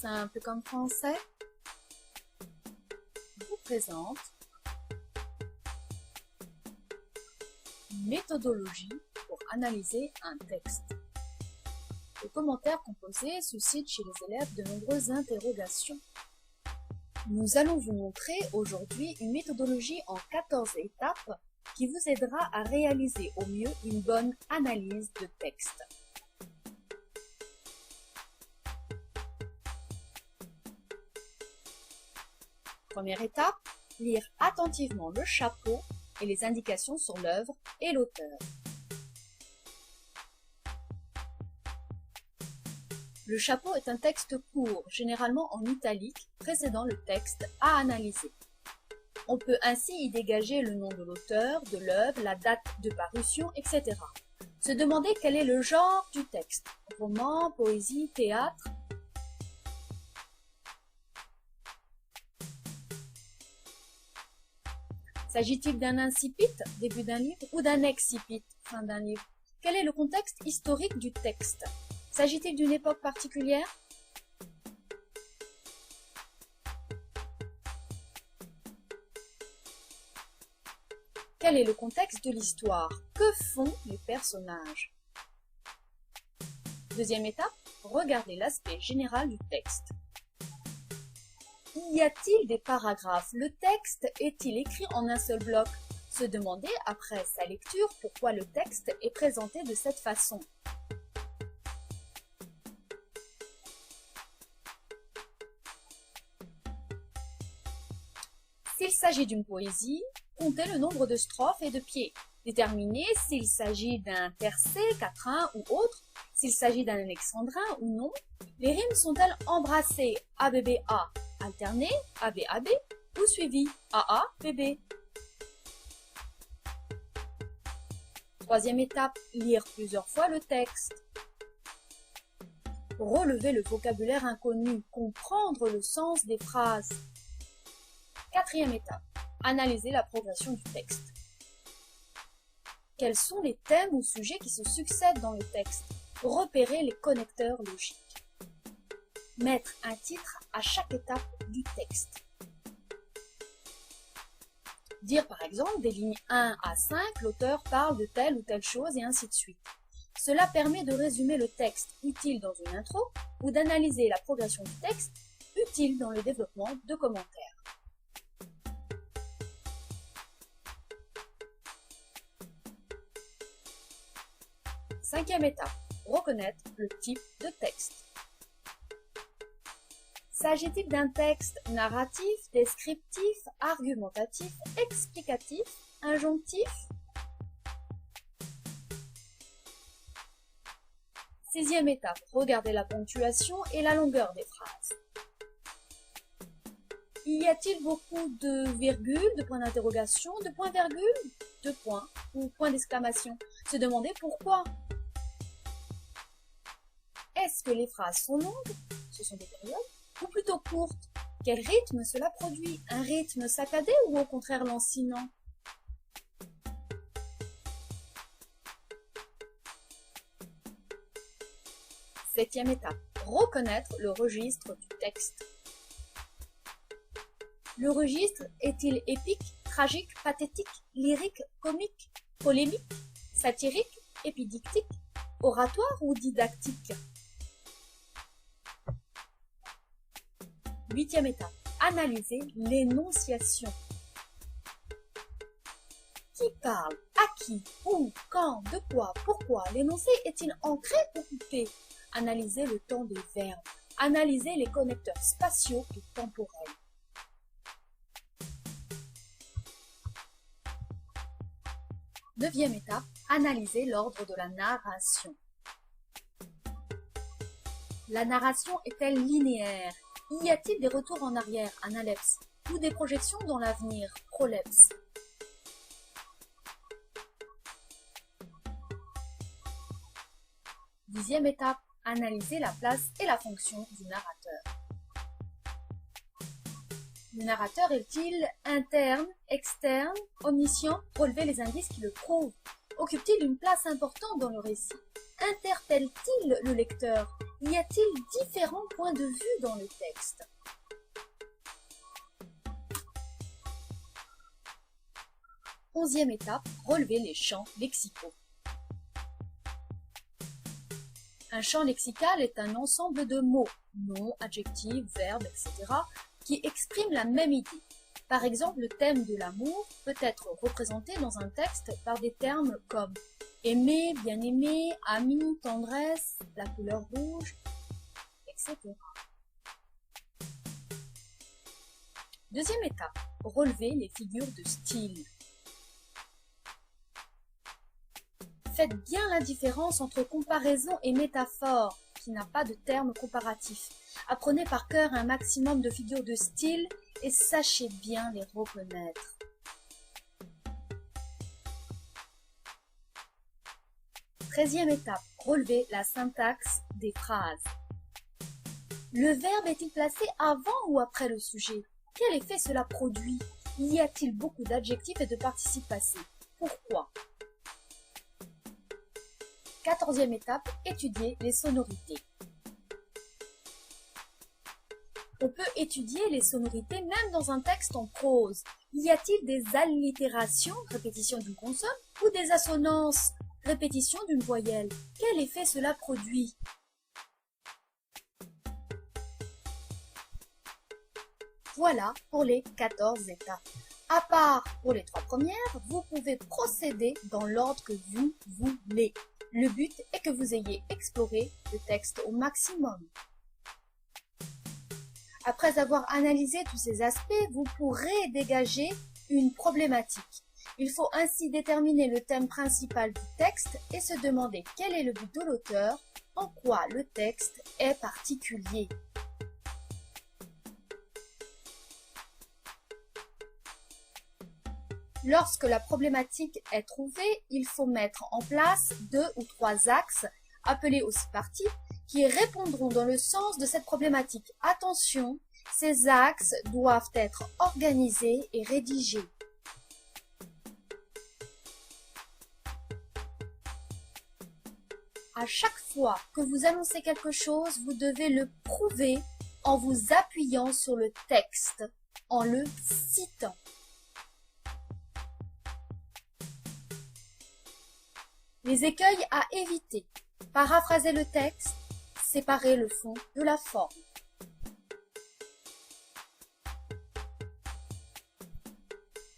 simple comme français vous présente une méthodologie pour analyser un texte. Les commentaires composés suscitent chez les élèves de nombreuses interrogations. Nous allons vous montrer aujourd'hui une méthodologie en 14 étapes qui vous aidera à réaliser au mieux une bonne analyse de texte. Première étape, lire attentivement le chapeau et les indications sur l'œuvre et l'auteur. Le chapeau est un texte court, généralement en italique, précédant le texte à analyser. On peut ainsi y dégager le nom de l'auteur, de l'œuvre, la date de parution, etc. Se demander quel est le genre du texte, roman, poésie, théâtre. S'agit-il d'un incipit, début d'un livre, ou d'un excipit, fin d'un livre? Quel est le contexte historique du texte? S'agit-il d'une époque particulière? Quel est le contexte de l'histoire? Que font les personnages? Deuxième étape, regardez l'aspect général du texte. Y a-t-il des paragraphes? Le texte est-il écrit en un seul bloc? Se demander après sa lecture pourquoi le texte est présenté de cette façon. S'il s'agit d'une poésie, comptez le nombre de strophes et de pieds. Déterminez s'il s'agit d'un tercet, quatrain ou autre, s'il s'agit d'un alexandrin ou non. Les rimes sont-elles embrassées ABBA, alternées ABAB ou suivies AABB? Troisième étape, lire plusieurs fois le texte. Relever le vocabulaire inconnu, comprendre le sens des phrases. Quatrième étape, analyser la progression du texte. Quels sont les thèmes ou sujets qui se succèdent dans le texte? Repérer les connecteurs logiques. Mettre un titre à chaque étape du texte. Dire par exemple des lignes 1 à 5, l'auteur parle de telle ou telle chose et ainsi de suite. Cela permet de résumer le texte utile dans une intro ou d'analyser la progression du texte utile dans le développement de commentaires. Cinquième étape, reconnaître le type de texte. S'agit-il d'un texte narratif, descriptif, argumentatif, explicatif, injonctif? Sixième étape, regardez la ponctuation et la longueur des phrases. Y a-t-il beaucoup de virgules, de points d'interrogation, de points-virgules, de points ou points d'exclamation? Se demander pourquoi. Est-ce que les phrases sont longues? Ce sont des périodes. Ou plutôt courtes? Quel rythme cela produit? Un rythme saccadé ou au contraire lancinant? Septième étape, reconnaître le registre du texte. Le registre est-il épique, tragique, pathétique, lyrique, comique, polémique, satirique, épidictique, oratoire ou didactique? Huitième étape, analyser l'énonciation. Qui parle? À qui? Où? Quand? De quoi? Pourquoi? L'énoncé est-il ancré ou coupé? Analyser le temps des verbes. Analyser les connecteurs spatiaux et temporels. Neuvième étape, analyser l'ordre de la narration. La narration est-elle linéaire? Y a-t-il des retours en arrière, analepse, ou des projections dans l'avenir, prolepse? Dixième étape, analyser la place et la fonction du narrateur. Le narrateur est-il interne, externe, omniscient? Relever les indices qui le prouvent. Occupe-t-il une place importante dans le récit? Interpelle-t-il le lecteur? Y a-t-il différents points de vue dans le texte? Onzième étape, relever les champs lexicaux. Un champ lexical est un ensemble de mots, noms, adjectifs, verbes, etc., qui expriment la même idée. Par exemple, le thème de l'amour peut être représenté dans un texte par des termes comme aimer, bien-aimer, ami, tendresse, la couleur rouge, etc. Deuxième étape, relever les figures de style. Faites bien la différence entre comparaison et métaphore, qui n'a pas de terme comparatif. Apprenez par cœur un maximum de figures de style et sachez bien les reconnaître. Treizième étape, relever la syntaxe des phrases. Le verbe est-il placé avant ou après le sujet? Quel effet cela produit? Y a-t-il beaucoup d'adjectifs et de participes passés? Pourquoi? Quatorzième étape, étudier les sonorités. On peut étudier les sonorités même dans un texte en prose. Y a-t-il des allitérations, répétition d'une consonne, ou des assonances, répétition d'une voyelle? Quel effet cela produit? Voilà pour les 14 étapes. À part pour les 3 premières, vous pouvez procéder dans l'ordre que vous voulez. Le but est que vous ayez exploré le texte au maximum. Après avoir analysé tous ces aspects, vous pourrez dégager une problématique. Il faut ainsi déterminer le thème principal du texte et se demander quel est le but de l'auteur, en quoi le texte est particulier. Lorsque la problématique est trouvée, il faut mettre en place 2 ou 3 axes, appelés aussi parties, qui répondront dans le sens de cette problématique. Attention, ces axes doivent être organisés et rédigés. À chaque fois que vous annoncez quelque chose, vous devez le prouver en vous appuyant sur le texte, en le citant. Les écueils à éviter. Paraphraser le texte, séparer le fond de la forme.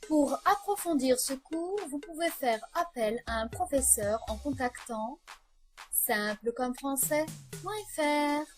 Pour approfondir ce cours, vous pouvez faire appel à un professeur en contactant simplecomfrançais.fr.